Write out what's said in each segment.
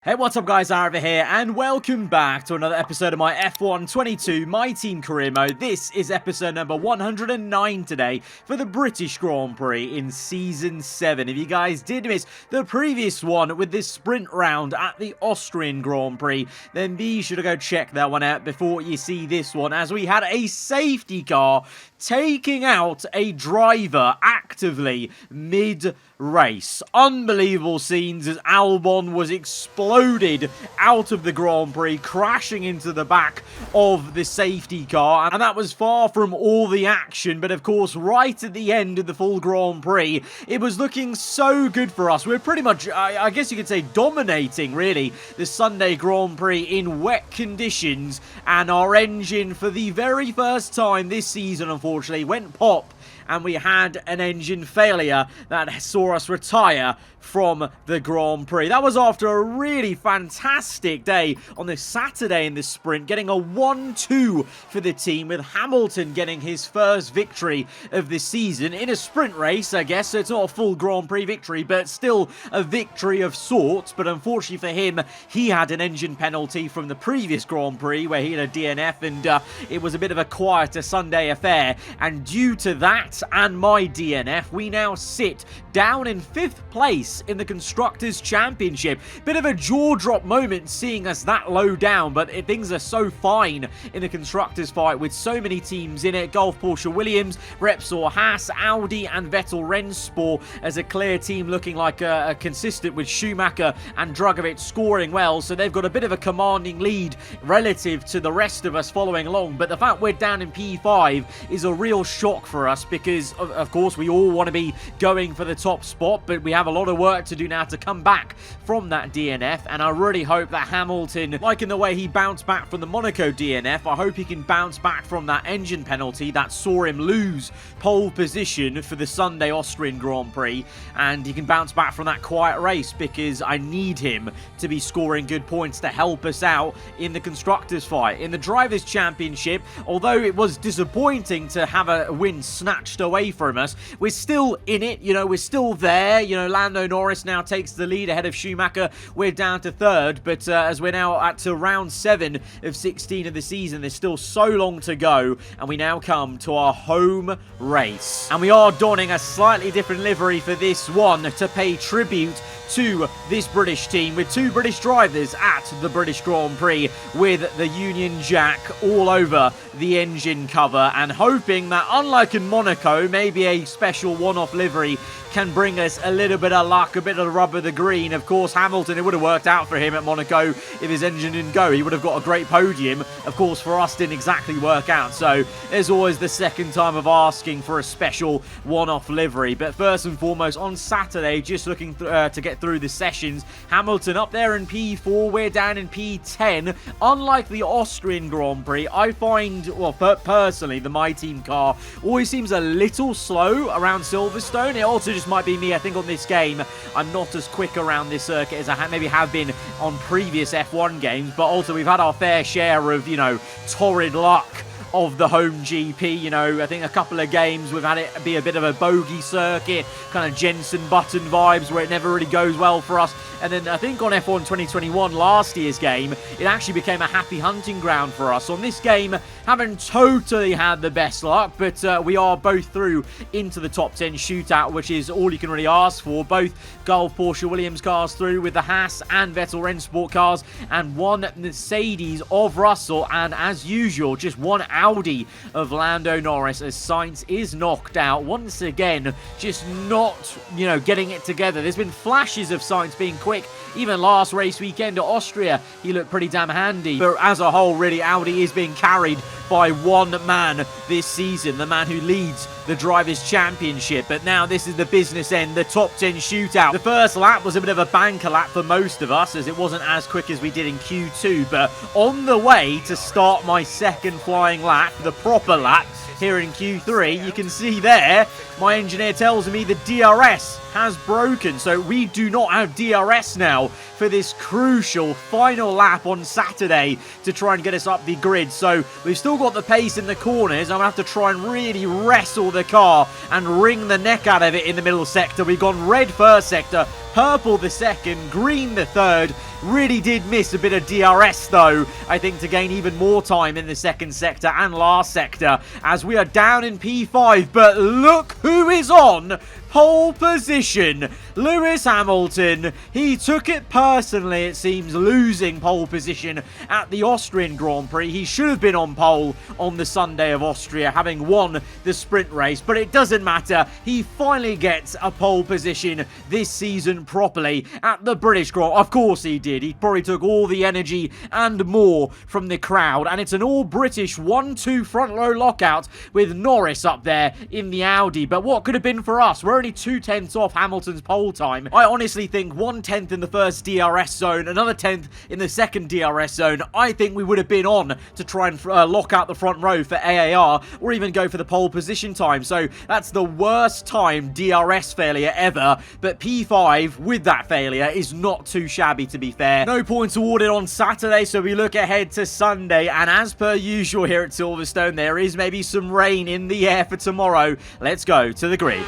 Hey, what's up guys, AARava here, and welcome back to another episode of my F1 22 My Team Career Mode. This is episode number 109 today for the British Grand Prix in Season 7. If you guys did miss the previous one with this sprint round at the Austrian Grand Prix, then be sure to go check that one out before you see this one, as we had a safety car taking out a driver actively mid-race. Unbelievable scenes as Albon was exploded out of the Grand Prix, crashing into the back of the safety car, and that was far from all the action. But of course, right at the end of the full Grand Prix, it was looking so good for us. We're pretty much, I guess you could say, dominating really the Sunday Grand Prix in wet conditions, and our engine for the very first time this season unfortunately went pop, and we had an engine failure that saw us retire from the Grand Prix. That was after a really fantastic day on this Saturday in the sprint, getting a 1-2 for the team, with Hamilton getting his first victory of the season in a sprint race, I guess. So it's not a full Grand Prix victory, but still a victory of sorts. But unfortunately for him, he had an engine penalty from the previous Grand Prix where he had a DNF, and it was a bit of a quieter Sunday affair. And due to that and my DNF, we now sit down in 5th place in the Constructors' Championship. Bit of a jaw-drop moment seeing us that low down, but things are so fine in the Constructors' fight with so many teams in it. Gulf Porsche Williams, Repsol Haas, Audi and Vettel Rennsport as a clear team, looking like consistent with Schumacher and Drugovich scoring well. So they've got a bit of a commanding lead relative to the rest of us following along. But the fact we're down in P5 is a real shock for us, because of course we all want to be going for the top spot, but we have a lot of work to do now to come back from that DNF. And I really hope that Hamilton, like in the way he bounced back from the Monaco DNF, I hope he can bounce back from that engine penalty that saw him lose pole position for the Sunday Austrian Grand Prix, and he can bounce back from that quiet race, because I need him to be scoring good points to help us out in the Constructors' fight. In the Drivers' Championship, although it was disappointing to have a win snatched away from us, we're still in it, you know, we're still there. You know, Lando Norris now takes the lead ahead of Schumacher. We're down to 3rd, but as we're now at to round 7 of 16 of the season, there's still so long to go, and we now come to our home race. And we are donning a slightly different livery for this one to pay tribute to this British team, with 2 British drivers at the British Grand Prix with the Union Jack all over the engine cover, and hoping that, unlike in Monaco, maybe a special one-off livery can bring us a little bit of luck, a bit of the rub of the green. Of course, Hamilton, it would have worked out for him at Monaco if his engine didn't go. He would have got a great podium. Of course, for us, didn't exactly work out. So there's always the second time of asking for a special one-off livery. But first and foremost, on Saturday, just looking to get through the sessions, Hamilton up there in P4, we're down in P10. Unlike the Austrian Grand Prix, I find, well, personally, the My Team car always seems a little slow around Silverstone. It also just might be me. I think on this game, I'm not as quick around this circuit as I maybe have been on previous F1 games, but also we've had our fair share of, you know, torrid luck of the home GP. You know, I think a couple of games we've had it be a bit of a bogey circuit, kind of Jensen Button vibes, where it never really goes well for us. And then I think on F1 2021, last year's game, it actually became a happy hunting ground for us. On this game, haven't totally had the best luck, but we are both through into the top 10 shootout, which is all you can really ask for. Both Gulf Porsche Williams cars through with the Haas and Vettel Rennsport cars, and 1 Mercedes of Russell, and as usual, just 1 Audi of Lando Norris, as Sainz is knocked out once again, just not, you know, getting it together. There's been flashes of Sainz being quick. Even last race weekend at Austria, he looked pretty damn handy. But as a whole, really, Audi is being carried by one man this season, the man who leads the Drivers' Championship. But now this is the business end, the top 10 shootout. The first lap was a bit of a banker lap for most of us, as it wasn't as quick as we did in Q2. But on the way to start my second flying lap, the proper lap, here in Q3, you can see there, my engineer tells me the DRS has broken. So we do not have DRS now for this crucial final lap on Saturday to try and get us up the grid. So we've still got the pace in the corners. I'm going to have to try and really wrestle the car and wring the neck out of it in the middle sector. We've gone red first sector, purple the second, green the third, Really did miss a bit of DRS though, I think, to gain even more time in the second sector and last sector as we are down in P5. But look who is on pole position. Lewis Hamilton. He took it personally, it seems, losing pole position at the Austrian Grand Prix. He should have been on pole on the Sunday of Austria, having won the sprint race, but it doesn't matter. He finally gets a pole position this season properly at the British Grand Prix. Of course he did. He probably took all the energy and more from the crowd, and it's an all-British 1-2 front row lockout with Norris up there in the Audi. But what could have been for us? We're only 2/10 off Hamilton's pole time. I honestly think 1/10 in the first DRS zone, another 10th in the second DRS zone. I think we would have been on to try and lock out the front row for AAR, or even go for the pole position time. So that's the worst time DRS failure ever, but P5 with that failure is not too shabby, to be fair. No points awarded on Saturday, so we look ahead to Sunday, and as per usual here at Silverstone, there is maybe some rain in the air for tomorrow. Let's go to the grid.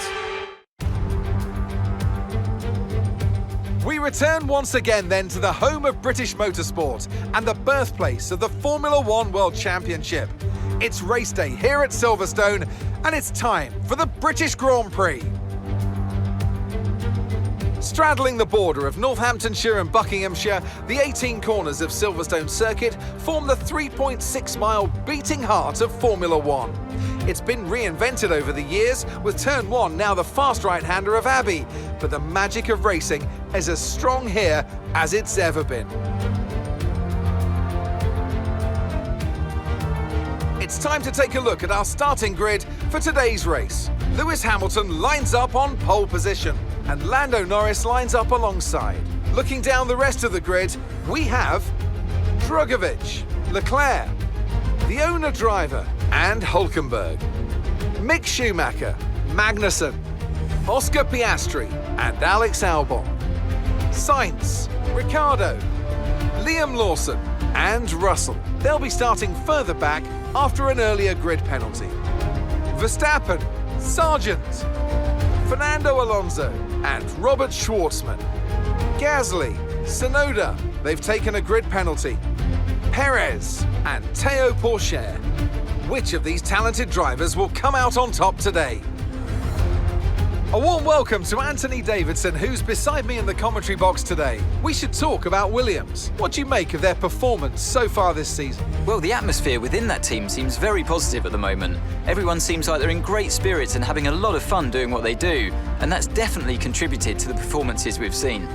We return once again then to the home of British motorsport and the birthplace of the Formula One World Championship. It's race day here at Silverstone, and it's time for the British Grand Prix. Straddling the border of Northamptonshire and Buckinghamshire, the 18 corners of Silverstone Circuit form the 3.6-mile beating heart of Formula One. It's been reinvented over the years, with Turn 1 now the fast right-hander of Abbey, but the magic of racing is as strong here as it's ever been. It's time to take a look at our starting grid for today's race. Lewis Hamilton lines up on pole position, and Lando Norris lines up alongside. Looking down the rest of the grid, we have Drugovich, Leclerc, the owner driver, and Hülkenberg, Mick Schumacher, Magnussen, Oscar Piastri, and Alex Albon, Sainz, Ricciardo, Liam Lawson, and Russell. They'll be starting further back after an earlier grid penalty. Verstappen, Sargent, Fernando Alonso, and Robert Schwartzman. Gasly, Tsunoda, they've taken a grid penalty. Perez and Théo Pourchaire. Which of these talented drivers will come out on top today? A warm welcome to Anthony Davidson, who's beside me in the commentary box today. We should talk about Williams. What do you make of their performance so far this season? Well, the atmosphere within that team seems very positive at the moment. Everyone seems like they're in great spirits and having a lot of fun doing what they do, and that's definitely contributed to the performances we've seen.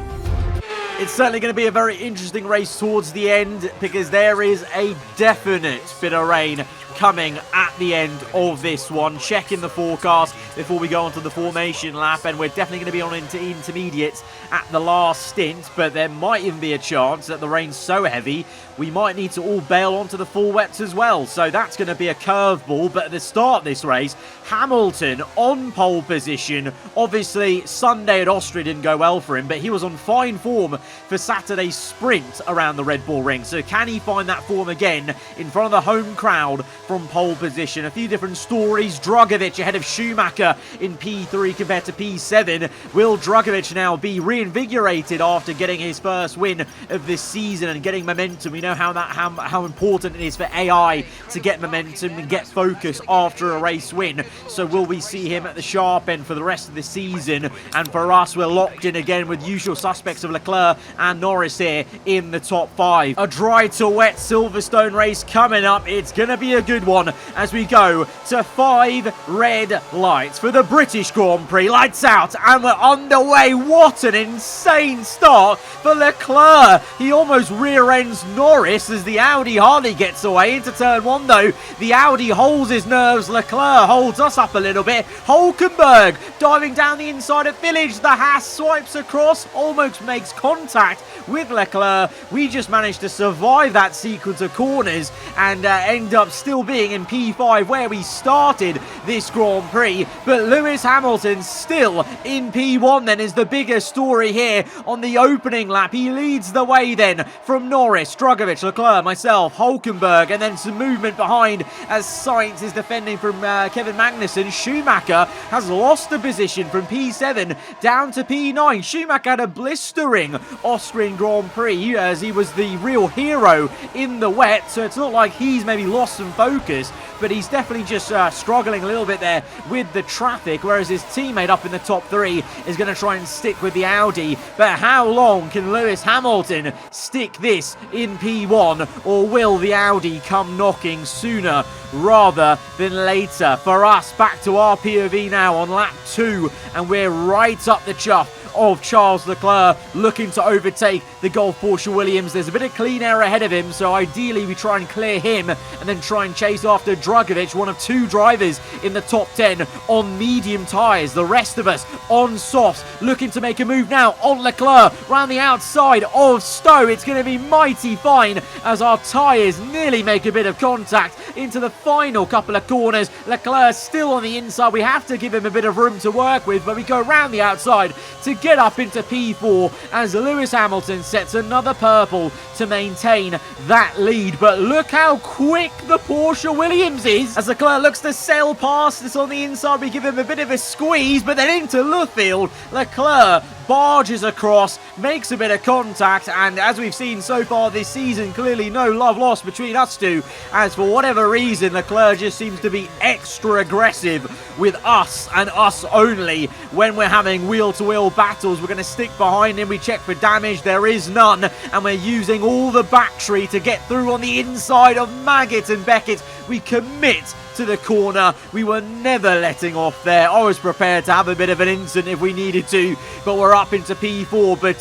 It's certainly going to be a very interesting race towards the end, because there is a definite bit of rain coming at the end of this one. Checking the forecast before we go on to the formation lap, and we're definitely going to be on into intermediates at the last stint, but there might even be a chance that the rain's so heavy we might need to all bail onto the full wets as well. So that's going to be a curveball. But at the start of this race, Hamilton on pole position. Obviously, Sunday at Austria didn't go well for him, but he was on fine form for Saturday's sprint around the Red Bull Ring. So can he find that form again in front of the home crowd from pole position? A few different stories. Drugovich ahead of Schumacher in P3 compared to P7. Will Drugovich now be reinvigorated after getting his first win of this season and getting momentum? We know how important it is for AI to get momentum and get focus after a race win. So will we see him at the sharp end for the rest of the season? And for us, we're locked in again with usual suspects of Leclerc and Norris here in the top 5. A dry to wet Silverstone race coming up. It's going to be a good one as we go to 5 red lights for the British Grand Prix. Lights out and we're underway. What an insane start for Leclerc. He almost rear ends Norris as the Audi hardly gets away into turn 1 though. The Audi holds his nerves. Leclerc holds us up a little bit. Hülkenberg diving down the inside of Village. The Haas swipes across, almost makes contact with Leclerc. We just managed to survive that sequence of corners and end up still being in P5 where we started. this Grand Prix. But Lewis Hamilton still in P1 then is the bigger story here on the opening lap. He leads the way then from Norris, Drugovich, Leclerc, myself, Hulkenberg, and then some movement behind as Sainz is defending from Kevin Magnussen. Schumacher has lost the position from P7 down to P9. Schumacher had a blistering Austrian Grand Prix as he was the real hero in the wet, so it's not like he's maybe lost some focus, but he's definitely just struggling a little bit there with the traffic, whereas his teammate up in the top 3 is going to try and stick with the Audi. But how long can Lewis Hamilton stick this in P1, or will the Audi come knocking sooner rather than later? For us, back to our POV now on lap 2, and we're right up the chuff of Charles Leclerc, looking to overtake the Golf Porsche Williams. There's a bit of clean air ahead of him, so ideally we try and clear him and then try and chase after Drugovich, one of 2 drivers in the top 10 on medium tyres. The rest of us on softs, looking to make a move now on Leclerc round the outside of Stowe. It's going to be mighty fine as our tyres nearly make a bit of contact into the final couple of corners. Leclerc still on the inside. We have to give him a bit of room to work with, but we go round the outside to get up into P4 as Lewis Hamilton sets another purple to maintain that lead. But look how quick the Porsche Williams is as Leclerc looks to sail past us on the inside. We give him a bit of a squeeze, but then into Luffield, Leclerc barges across, makes a bit of contact, and as we've seen so far this season, clearly no love lost between us two, as for whatever reason Leclerc just seems to be extra aggressive with us and us only when we're having wheel-to-wheel battles. We're going to stick behind him, we check for damage, there is none, and we're using all the battery to get through on the inside of Maggott and Beckett. We commit to the corner. We were never letting off there. I was prepared to have a bit of an incident if we needed to, but we're up into P4. But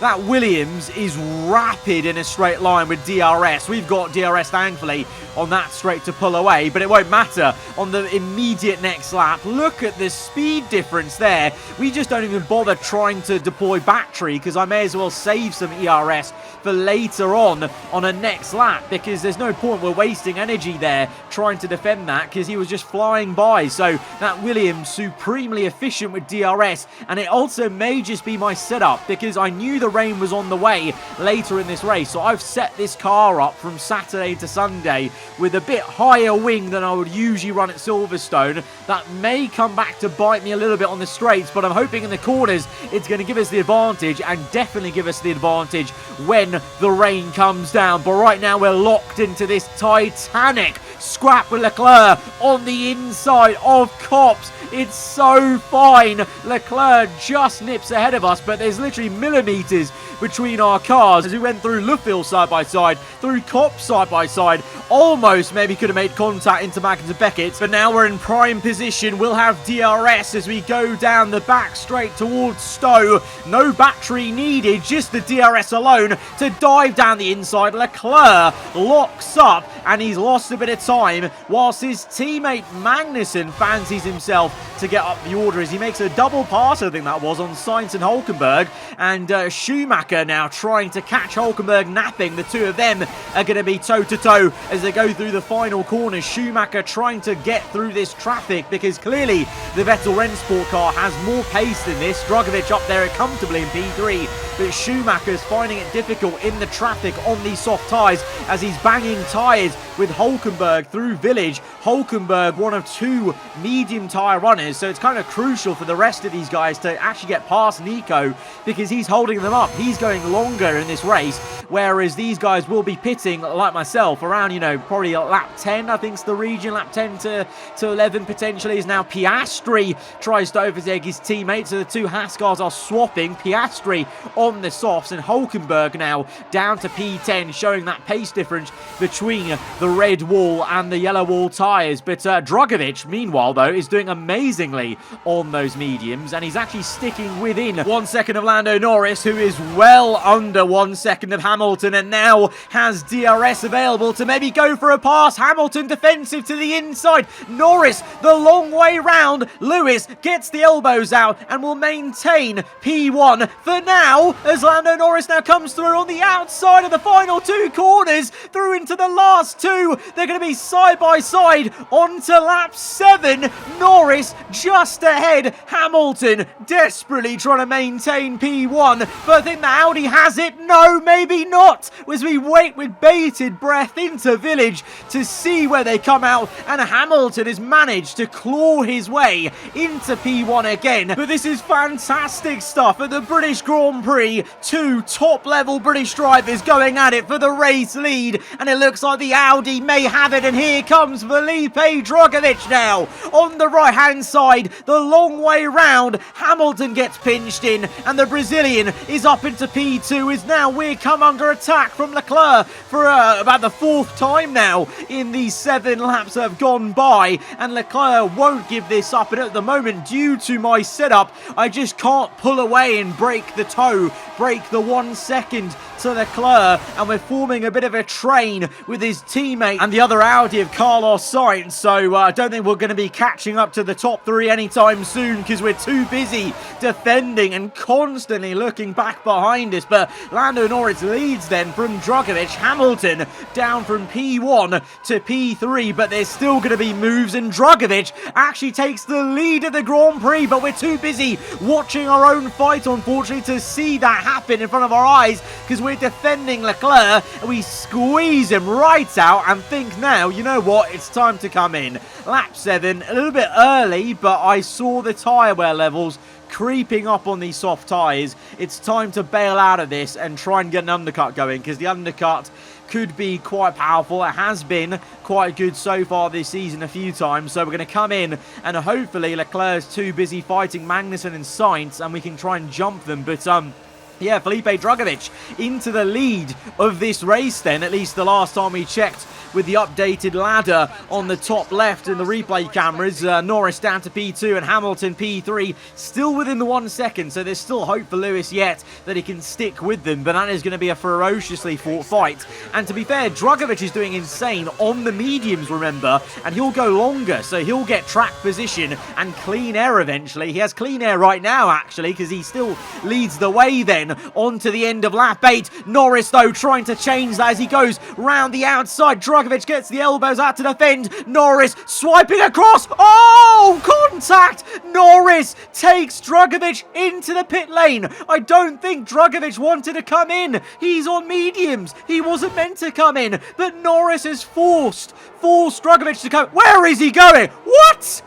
that Williams is rapid in a straight line with DRS. We've got DRS, thankfully, on that straight to pull away, but it won't matter on the immediate next lap. Look at the speed difference there. We just don't even bother trying to deploy battery because I may as well save some ERS for later on a next lap, because there's no point, we're wasting energy there trying to defend that because he was just flying by. So that Williams supremely efficient with DRS, and it also may just be my setup because I knew the rain was on the way later in this race, so I've set this car up from Saturday to Sunday with a bit higher wing than I would usually run at Silverstone. That may come back to bite me a little bit on the straights, but I'm hoping in the corners it's going to give us the advantage, and definitely give us the advantage when the rain comes down. But right now we're locked into this titanic scrap with Leclerc on the inside of Copse. It's so fine. Leclerc just nips ahead of us, but there's literally millimeters between our cars as we went through Luffield side by side, through Copse side by side. Almost maybe could have made contact into Maggott and Beckett, but now we're in prime position. We'll have DRS as we go down the back straight towards Stowe. No battery needed, just the DRS alone to dive down the inside. Leclerc locks up and he's lost a bit of time, whilst his teammate Magnussen fancies himself to get up the order as he makes a double pass, I think that was, on Sainz and Hulkenberg. And Schumacher now trying to catch Hulkenberg napping. The two of them are going to be toe-to-toe as they go through the final corner. Schumacher trying to get through this traffic because clearly the Vettel Rennsport car has more pace than this. Drugovich up there comfortably in P3, but Schumacher's finding it difficult in the traffic on these soft tyres as he's banging tyres with Hulkenberg through Village. Hulkenberg, one of 2 medium tyre runners, so it's kind of crucial for the rest of these guys to actually get past Nico because he's holding them up. He's going longer in this race, whereas these guys will be pitting, like myself, around, you know, probably lap 10, I think it's the region, lap 10 to 11 potentially. Is now Piastri tries to overtake his teammate, so the 2 Haas cars are swapping. Piastri on the softs and Hulkenberg now down to P10, showing that pace difference between the red wall and the yellow wall tyres. But Drugovich, meanwhile, though, is doing amazingly on those mediums, and he's actually sticking within 1 second of Lando Norris, who is well under 1 second of Hamilton, and now has DRS available to maybe go for a pass. Hamilton defensive to the inside. Norris the long way round. Lewis gets the elbows out and will maintain P1 for now as Lando Norris now comes through on the outside of the final 2 corners, through into into the last two. They're going to be side by side onto lap 7. Norris just ahead. Hamilton desperately trying to maintain P1, but I think the Audi has it. No, maybe not. As we wait with bated breath into Village to see where they come out, and Hamilton has managed to claw his way into P1 again. But this is fantastic stuff at the British Grand Prix. Two top-level British drivers going at it for the race lead, and it looks like the Audi may have it, and here comes Felipe Drugovich now on the right-hand side, the long way round. Hamilton gets pinched in, and the Brazilian is up into P2, as now we come under attack from Leclerc for about the 4th time now in these 7 laps that have gone by, and Leclerc won't give this up, and at the moment, due to my setup, I just can't pull away and break the toe, break the 1 second to Leclerc, and we're forming a bit of a train with his teammate and the other Audi of Carlos Sainz, so I don't think we're going to be catching up to the top 3 anytime soon, because we're too busy defending and constantly looking back behind us. But Lando Norris leads then from Drugovich. Hamilton down from P1 to P3, but there's still going to be moves, and Drugovich actually takes the lead of the Grand Prix, but we're too busy watching our own fight, unfortunately, to see that happen in front of our eyes, because we're defending Leclerc, and we squeeze him right out and think now, you know what, it's time to come in. Lap 7, a little bit early, but I saw the tyre wear levels creeping up on these soft tyres. It's time to bail out of this and try and get an undercut going, because the undercut could be quite powerful. It has been quite good so far this season a few times, so we're going to come in, and hopefully Leclerc's too busy fighting Magnussen and Sainz, and we can try and jump them. But yeah, Felipe Drugovich into the lead of this race then, at least the last time we checked with the updated ladder on the top left in the replay cameras. Norris down to P2 and Hamilton P3, still within the 1 second, so there's still hope for Lewis yet that he can stick with them, but that is going to be a ferociously fought fight. And to be fair, Drugovich is doing insane on the mediums, remember, and he'll go longer, so he'll get track position and clean air eventually. He has clean air right now, actually, because he still leads the way then on to the end of lap 8. Norris, though, trying to change that as he goes round the outside. Drugovich gets the elbows out to defend. Norris swiping across. Oh, contact! Norris takes Drugovich into the pit lane. I don't think Drugovich wanted to come in. He's on mediums. He wasn't meant to come in, but Norris has forced Drugovich to come. Where is he going? What?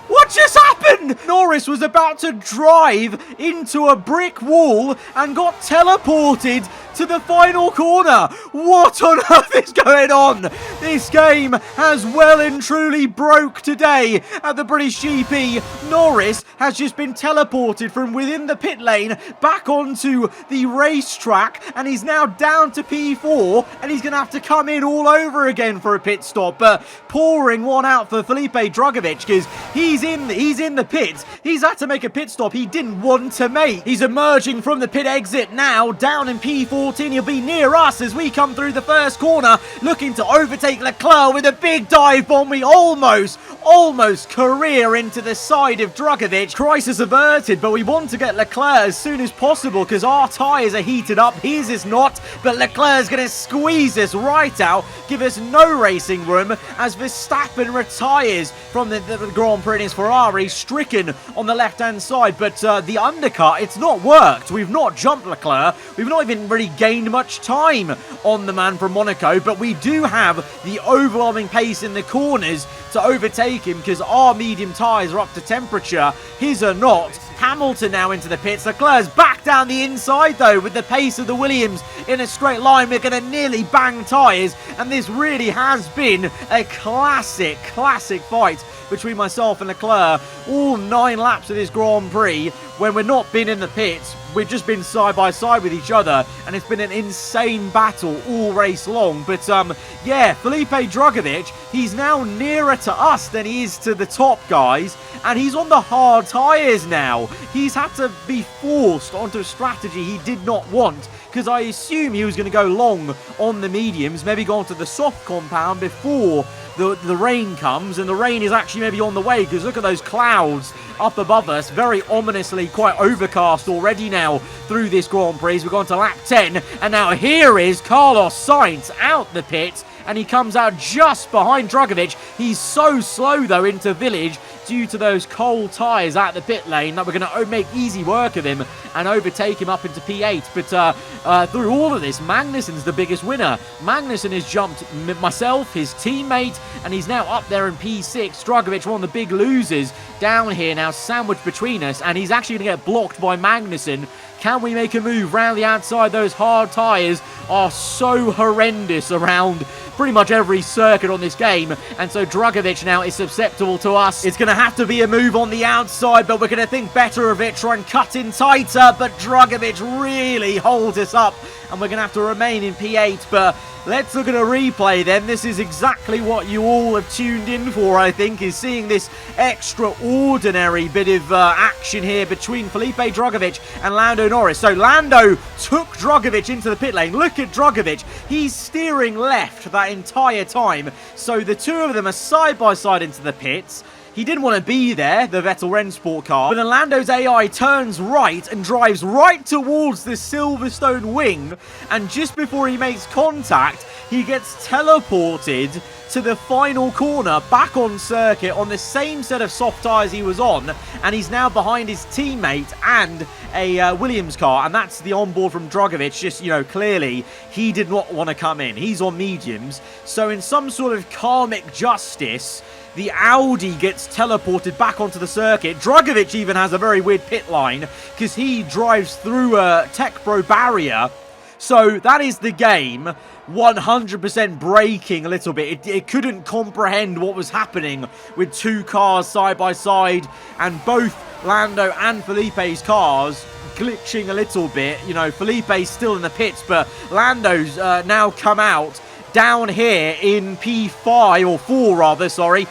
What just happened? Norris was about to drive into a brick wall and got teleported to the final corner. What on earth is going on? This game has well and truly broke today at the British GP. Norris has just been teleported from within the pit lane back onto the racetrack, and he's now down to P4, and he's going to have to come in all over again for a pit stop. But pouring one out for Felipe Drugovich, because he's in the pits. He's had to make a pit stop he didn't want to make. He's emerging from the pit exit now, down in P14. He'll be near us as we come through the first corner, looking to overtake Leclerc with a big dive bomb. We almost career into the side of Drugovich. Crisis averted, but we want to get Leclerc as soon as possible because our tyres are heated up. His is not, but Leclerc's going to squeeze us right out, give us no racing room as Verstappen retires from the Grand Prix in his Ferrari, stricken on the left-hand side. But the undercut, it's not worked. We've not jumped Leclerc. We've not even really gained much time on the man from Monaco, but we do have the overwhelming pace in the corners to overtake him because our medium tyres are up to temperature. His are not. Hamilton now into the pits. Leclerc's back down the inside though with the pace of the Williams in a straight line. We're going to nearly bang tyres, and this really has been a classic fight between myself and Leclerc. All 9 laps of this Grand Prix when we've not been in the pits. We've just been side by side with each other, and it's been an insane battle all race long. But yeah, Felipe Drugovich, he's now nearer to us than he is to the top guys, and he's on the hard tyres now. He's had to be forced onto a strategy he did not want, because I assume he was going to go long on the mediums, maybe go onto the soft compound before the rain comes, and the rain is actually maybe on the way, because look at those clouds up above us, very ominously quite overcast already now through this Grand Prix. We've gone to lap 10, and now here is Carlos Sainz out the pit, and he comes out just behind Drugovich. He's so slow, though, into Village due to those cold tyres at the pit lane that we're going to make easy work of him and overtake him up into P8. But through all of this, Magnussen's the biggest winner. Magnussen has jumped myself, his teammate, and he's now up there in P6. Drugovich, one of the big losers, down here now, sandwiched between us, and he's actually going to get blocked by Magnussen. Can we make a move round the outside? Those hard tyres are so horrendous around pretty much every circuit on this game, and so Drugovich now is susceptible to us. It's going to have to be a move on the outside, but we're going to think better of it, try and cut in tighter, but Drugovich really holds us up, and we're going to have to remain in P8, but let's look at a replay then. This is exactly what you all have tuned in for, I think, is seeing this extraordinary bit of action here between Felipe Drugovich and Lando Norris. So Lando took Drugovich into the pit lane. Look at Drugovich. He's steering left that entire time. So the two of them are side by side into the pits. He didn't want to be there, the Vettel Rennsport car, but then Lando's AI turns right and drives right towards the Silverstone wing, and just before he makes contact, he gets teleported to the final corner, back on circuit, on the same set of soft tyres he was on, and he's now behind his teammate and a Williams car, and that's the onboard from Drugovich. Just, you know, clearly he did not want to come in. He's on mediums, so in some sort of karmic justice, the Audi gets teleported back onto the circuit. Drugovich even has a very weird pit line because he drives through a Tech Pro barrier. So that is the game 100% braking a little bit. It couldn't comprehend what was happening with two cars side by side and both Lando and Felipe's cars glitching a little bit. You know, Felipe's still in the pits, but Lando's now come out down here in P5, or 4 rather, sorry,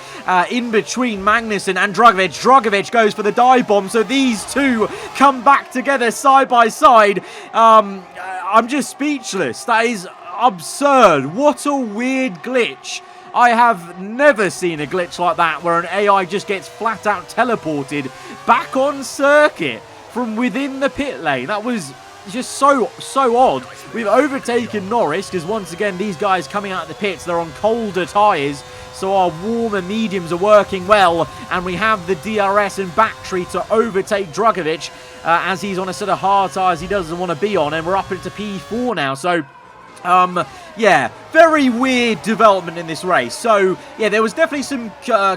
in between Magnussen and Drugovich. Drugovich goes for the dive bomb, so these two come back together side by side. I'm just speechless. That is absurd. What a weird glitch. I have never seen a glitch like that where an AI just gets flat out teleported back on circuit from within the pit lane. That was just so odd. We've overtaken Norris because once again these guys coming out of the pits, they're on colder tyres, so our warmer mediums are working well, and we have the DRS and battery to overtake Drugovich as he's on a set of hard tyres he doesn't want to be on, and we're up into P4 now. So yeah, very weird development in this race. So, yeah, there was definitely some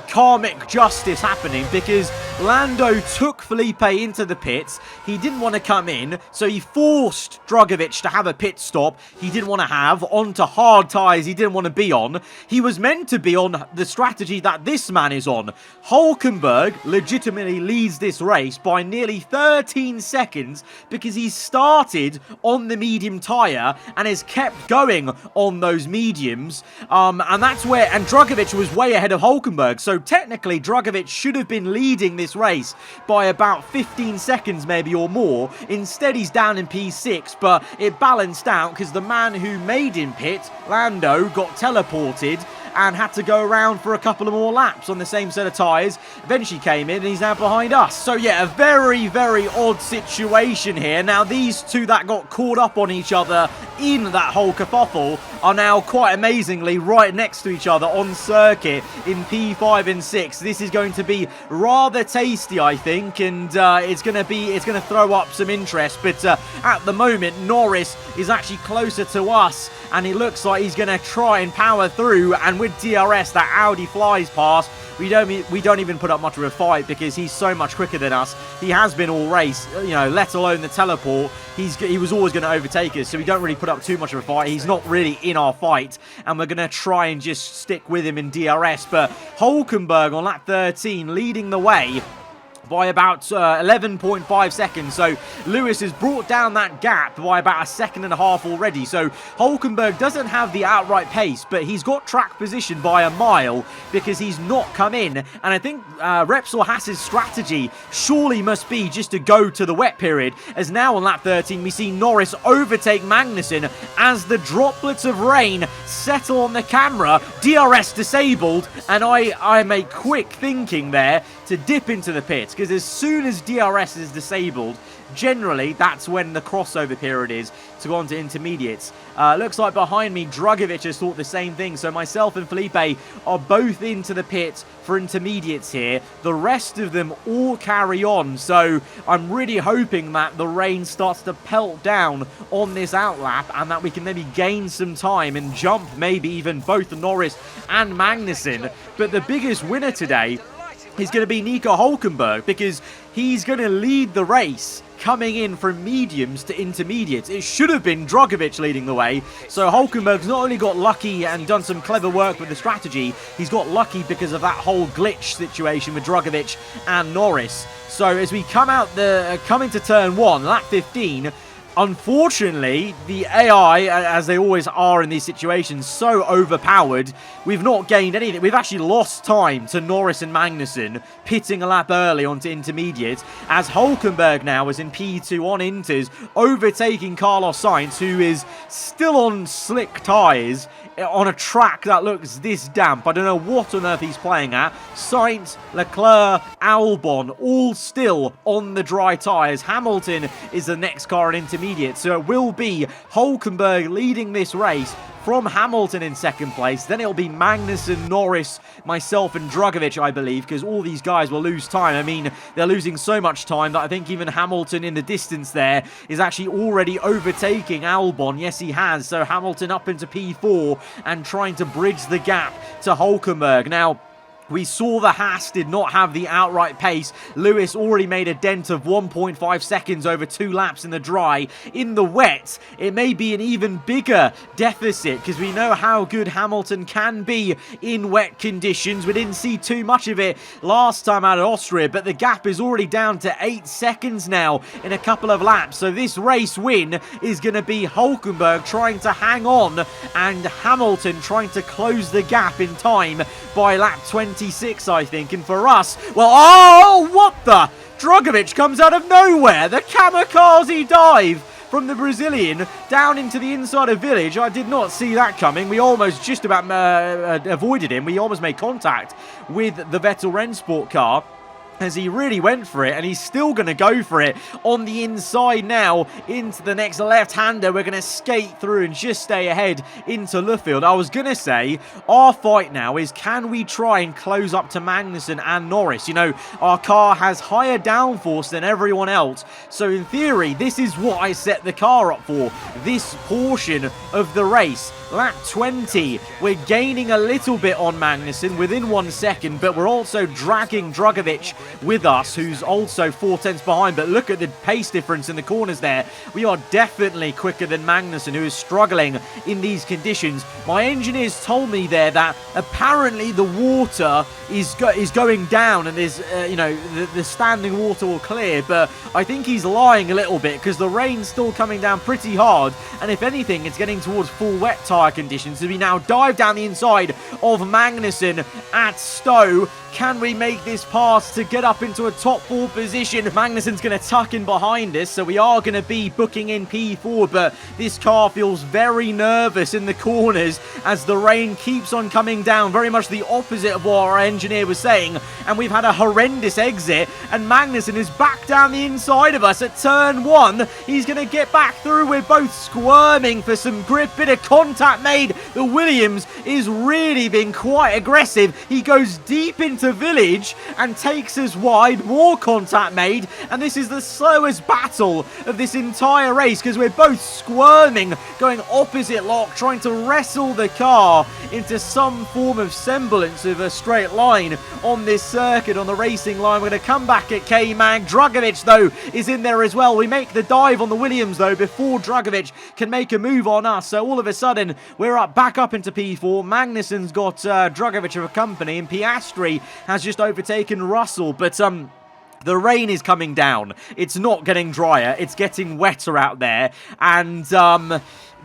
karmic justice happening because Lando took Felipe into the pits. He didn't want to come in, so he forced Drugovich to have a pit stop he didn't want to have, onto hard tyres he didn't want to be on. He was meant to be on the strategy that this man is on. Hulkenberg legitimately leads this race by nearly 13 seconds because he started on the medium tyre and has kept going on those mediums, and that's where, and Drugovich was way ahead of Hulkenberg, so technically Drugovich should have been leading this race by about 15 seconds maybe or more. Instead he's down in P6, but it balanced out because the man who made him pit, Lando, got teleported and had to go around for a couple of more laps on the same set of tyres. Eventually came in and he's now behind us. So yeah, a very, very odd situation here. Now these two that got caught up on each other in that whole kerfuffle are now quite amazingly right next to each other on circuit in P5 and 6. This is going to be rather tasty, I think, and it's going to throw up some interest. But at the moment, Norris is actually closer to us, and it looks like he's going to try and power through. And with DRS, that Audi flies past. We don't even put up much of a fight because he's so much quicker than us. He has been all race, you know, let alone the teleport. He was always going to overtake us, so we don't really put up too much of a fight. He's not really in our fight, and we're going to try and just stick with him in DRS. But Hulkenberg on lap 13 leading the way by about 11.5 seconds. So Lewis has brought down that gap by about a second and a half already. So Hulkenberg doesn't have the outright pace, but he's got track position by a mile because he's not come in. And I think Repsol Haas's strategy surely must be just to go to the wet period, as now on lap 13 we see Norris overtake Magnussen as the droplets of rain settle on the camera. DRS disabled, and I make quick thinking there to dip into the pits, because as soon as DRS is disabled, generally that's when the crossover period is to go on to intermediates. Looks like behind me, Drugovich has thought the same thing. So myself and Felipe are both into the pit for intermediates here. The rest of them all carry on. So I'm really hoping that the rain starts to pelt down on this outlap and that we can maybe gain some time and jump maybe even both Norris and Magnussen. But the biggest winner today is going to be Nico Hülkenberg, because he's going to lead the race coming in from mediums to intermediates. It should have been Drugovich leading the way. So Hülkenberg's not only got lucky and done some clever work with the strategy, he's got lucky because of that whole glitch situation with Drugovich and Norris. So as we come into turn 1, lap 15, unfortunately, the AI, as they always are in these situations, so overpowered, we've not gained anything. We've actually lost time to Norris and Magnussen, pitting a lap early onto intermediate, as Hülkenberg now is in P2 on Inters, overtaking Carlos Sainz, who is still on slick tyres, on a track that looks this damp. I don't know what on earth he's playing at. Sainz, Leclerc, Albon, all still on the dry tyres. Hamilton is the next car in intermediate, so it will be Hülkenberg leading this race from Hamilton in second place. Then it'll be Magnussen, Norris, myself and Drugovich, I believe, because all these guys will lose time. I mean, they're losing so much time that I think even Hamilton in the distance there is actually already overtaking Albon. Yes, he has. So Hamilton up into P4 and trying to bridge the gap to Hülkenberg. Now, we saw the Haas did not have the outright pace. Lewis already made a dent of 1.5 seconds over 2 laps in the dry. In the wet, it may be an even bigger deficit, because we know how good Hamilton can be in wet conditions. We didn't see too much of it last time out of Austria, but the gap is already down to 8 seconds now in a couple of laps. So this race win is going to be Hülkenberg trying to hang on and Hamilton trying to close the gap in time by lap 26, I think. And for us, well, oh, what the? Drugovich comes out of nowhere. The kamikaze dive from the Brazilian down into the inside of Village. I did not see that coming. We almost just about avoided him. We almost made contact with the Vettel Rennsport car, as he really went for it, and he's still going to go for it on the inside now into the next left-hander. We're going to skate through and just stay ahead into Luffield. I was going to say, our fight now is, can we try and close up to Magnussen and Norris? You know, our car has higher downforce than everyone else, so in theory, this is what I set the car up for, this portion of the race. Lap 20, we're gaining a little bit on Magnussen within 1 second, but we're also dragging Drugovich with us, who's also 4/10 behind. But look at the pace difference in the corners there. We are definitely quicker than Magnussen, who is struggling in these conditions. My engineers told me there that apparently the water is going down, and there's, you know, the standing water will clear, but I think he's lying a little bit, because the rain's still coming down pretty hard, and if anything, it's getting towards full wet tyre conditions. So we now dive down the inside of Magnussen at Stowe. Can we make this pass to get up into a top 4 position? Magnussen's going to tuck in behind us, so we are going to be booking in P4, but this car feels very nervous in the corners as the rain keeps on coming down, very much the opposite of what our engineer was saying, and we've had a horrendous exit, and Magnussen is back down the inside of us at turn 1. He's going to get back through. We're both squirming for some grip, bit of contact made. The Williams is really being quite aggressive. He goes deep into Village and takes us wide, more contact made, and this is the slowest battle of this entire race, because we're both squirming, going opposite lock, trying to wrestle the car into some form of semblance of a straight line on this circuit, on the racing line. We're going to come back at K-Mag. Drugovich, though, is in there as well. We make the dive on the Williams, though, before Drugovich can make a move on us, so all of a sudden, we're back up into P4. Magnussen's got Drugovich of a company, and Piastri has just overtaken Russell, but the rain is coming down. It's not getting drier. It's getting wetter out there, and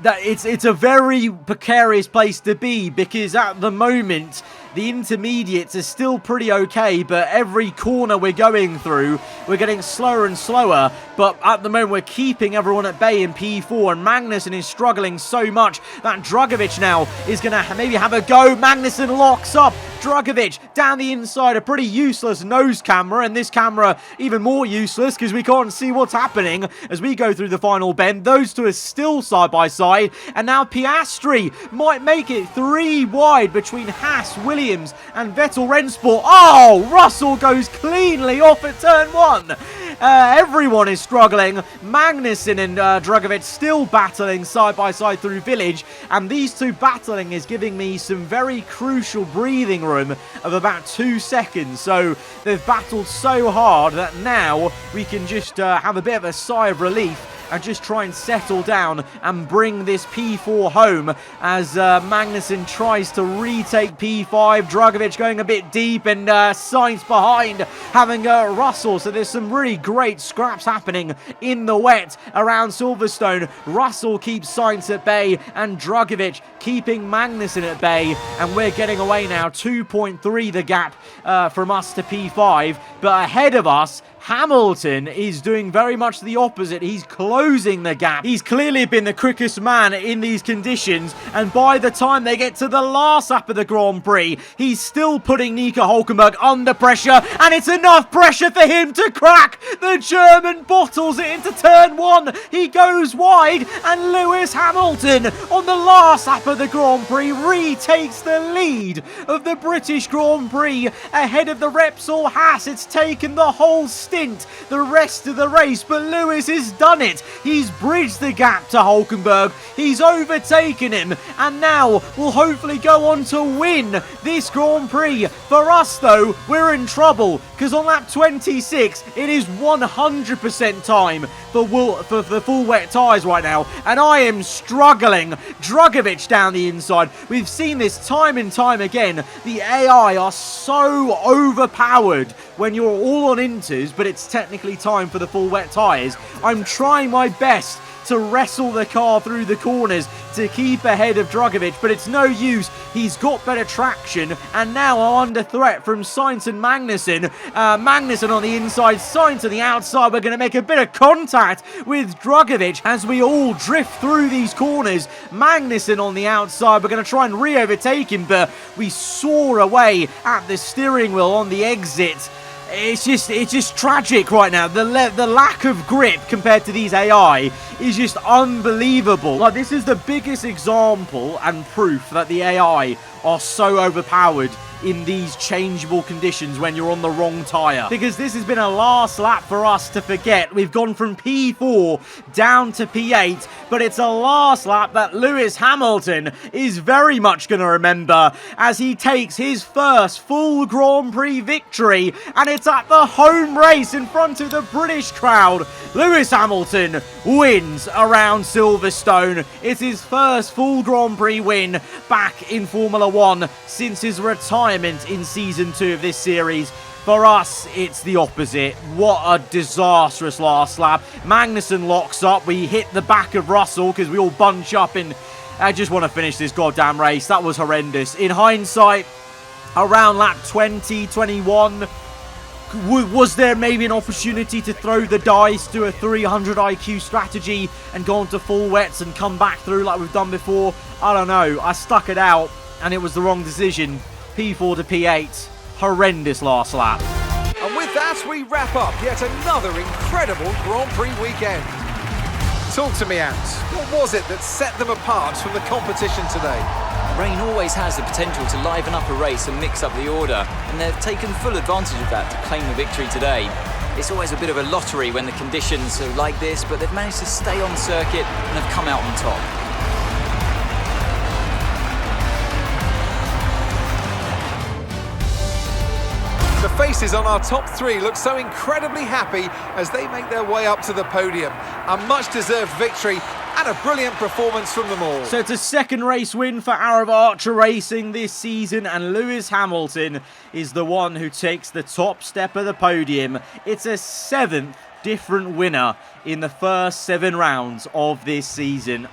it's a very precarious place to be, because at the moment the intermediates are still pretty okay, but every corner we're going through, we're getting slower and slower. But at the moment, we're keeping everyone at bay in P4, and Magnussen is struggling so much that Drugovich now is going to maybe have a go. Magnussen locks up. Drugovich down the inside, a pretty useless nose camera, and this camera even more useless because we can't see what's happening as we go through the final bend. Those two are still side by side, and now Piastri might make it 3 wide between Haas, Williams, and Vettel Rennsport. Oh, Russell goes cleanly off at turn 1. Everyone is struggling. Magnussen and Drugovich still battling side by side through Village, and these two battling is giving me some very crucial breathing room of about 2 seconds. So they've battled so hard that now we can just have a bit of a sigh of relief and just try and settle down and bring this P4 home as Magnussen tries to retake P5. Drugovich going a bit deep, and Sainz behind having Russell. So there's some really great scraps happening in the wet around Silverstone. Russell keeps Sainz at bay, and Drugovich keeping Magnussen at bay, and we're getting away now. 2.3 the gap from us to P5, but ahead of us Hamilton is doing very much the opposite. He's closing the gap. He's clearly been the quickest man in these conditions, and by the time they get to the last lap of the Grand Prix, he's still putting Nico Hülkenberg under pressure, and it's enough pressure for him to crack. The German bottles it into turn 1. He goes wide, and Lewis Hamilton on the last lap of the Grand Prix retakes the lead of the British Grand Prix ahead of the Repsol Haas. It's taken the whole stint the rest of the race, but Lewis has done it. He's bridged the gap to Hülkenberg. He's overtaken him, and now will hopefully go on to win this Grand Prix. For us, though, we're in trouble because on lap 26, it is 100% time for the full wet tyres right now, and I am struggling. Drugovich down the inside. We've seen this time and time again. The AI are so overpowered when you're all on inters, but it's technically time for the full wet tyres. I'm trying my best to wrestle the car through the corners to keep ahead of Drugovich, but it's no use. He's got better traction, and now I'm under threat from Sainz and Magnussen. Magnussen on the inside, Sainz on the outside. We're going to make a bit of contact with Drugovich as we all drift through these corners. Magnussen on the outside. We're going to try and re-overtake him, but we soar away at the steering wheel on the exit. It's just tragic right now. The lack of grip compared to these AI is just unbelievable. Like, this is the biggest example and proof that the AI are so overpowered in these changeable conditions when you're on the wrong tyre. Because this has been a last lap for us to forget. We've gone from P4 down to P8, but it's a last lap that Lewis Hamilton is very much going to remember as he takes his first full Grand Prix victory, and it's at the home race in front of the British crowd. Lewis Hamilton wins around Silverstone. It's his first full Grand Prix win back in Formula 1 since his retirement in Season 2 of this series. For us, it's the opposite. What a disastrous last lap. Magnussen locks up. We hit the back of Russell because we all bunch up, and I just want to finish this goddamn race. That was horrendous. In hindsight, around lap 20, 21, was there maybe an opportunity to throw the dice, do a 300 IQ strategy and go on to full wets and come back through like we've done before? I don't know. I stuck it out, and it was the wrong decision. P4 to P8. Horrendous last lap. And with that, we wrap up yet another incredible Grand Prix weekend. Talk to me, Ants. What was it that set them apart from the competition today? Rain always has the potential to liven up a race and mix up the order, and they've taken full advantage of that to claim the victory today. It's always a bit of a lottery when the conditions are like this, but they've managed to stay on circuit and have come out on top. The faces on our top 3 look so incredibly happy as they make their way up to the podium. A much-deserved victory and a brilliant performance from them all. So it's a second race win for AAR Archer Racing this season, and Lewis Hamilton is the one who takes the top step of the podium. It's a 7th different winner in the first 7 rounds of this season.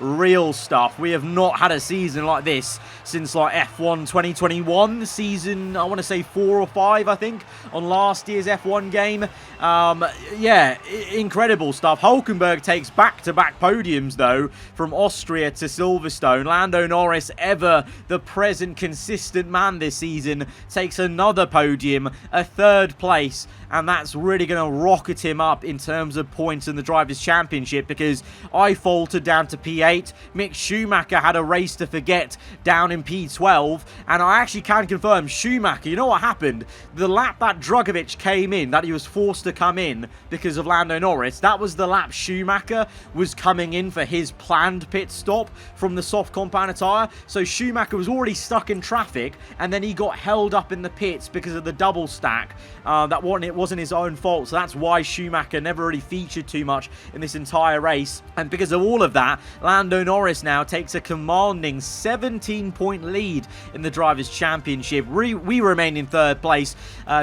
real stuff. We have not had a season like this since like F1 2021 season, I want to say 4 or 5, I think, on last year's F1 game. Yeah, incredible stuff. Hulkenberg takes back-to-back podiums, though, from Austria to Silverstone. Lando Norris, ever the present consistent man this season, takes another podium, a 3rd place, and that's really going to rocket him up in terms of points in the Drivers' Championship, because I faltered down to P8. Mick Schumacher had a race to forget down in P12, and I actually can confirm Schumacher, you know what happened? The lap that Drugovich came in, that he was forced to come in because of Lando Norris, that was the lap Schumacher was coming in for his planned pit stop from the soft compound tyre. So Schumacher was already stuck in traffic, and then he got held up in the pits because of the double stack. It wasn't his own fault, so that's why Schumacher never really featured too much in this entire race. And because of all of that, Lando Norris now takes a commanding 17-point lead in the Drivers' Championship. We remain in 3rd place,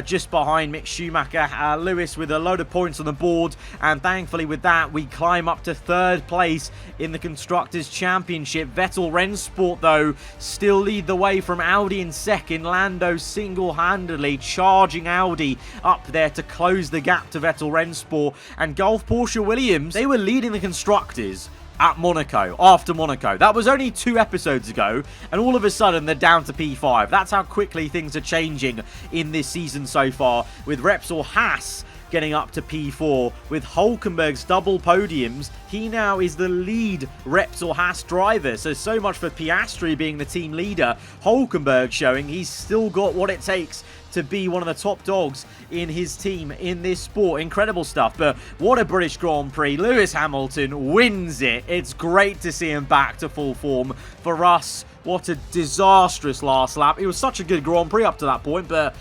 just behind Mick Schumacher. Lewis with a load of points on the board, and thankfully with that, we climb up to 3rd place in the Constructors' Championship. Vettel Rennsport, though, still lead the way from Audi in 2nd. Lando single-handedly charging Audi up there to close the gap to Vettel Rennsport. And Gulf Porsche Williams, they were leading the Constructors at Monaco, after Monaco. That was only 2 episodes ago, and all of a sudden they're down to P5. That's how quickly things are changing in this season so far, with Repsol Haas getting up to P4 with Hulkenberg's double podiums. He now is the lead Repsol Haas driver. So much for Piastri being the team leader. Hulkenberg showing he's still got what it takes to be one of the top dogs in his team in this sport. Incredible stuff. But what a British Grand Prix. Lewis Hamilton wins it. It's great to see him back to full form. For us, what a disastrous last lap. It was such a good Grand Prix up to that point, but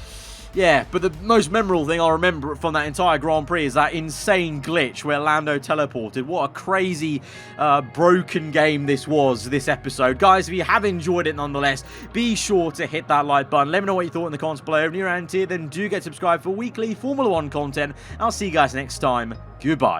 yeah, but the most memorable thing I remember from that entire Grand Prix is that insane glitch where Lando teleported. What a crazy, broken game this was, this episode. Guys, if you have enjoyed it nonetheless, be sure to hit that like button. Let me know what you thought in the comments below. If you're around here, then do get subscribed for weekly Formula 1 content. I'll see you guys next time. Goodbye.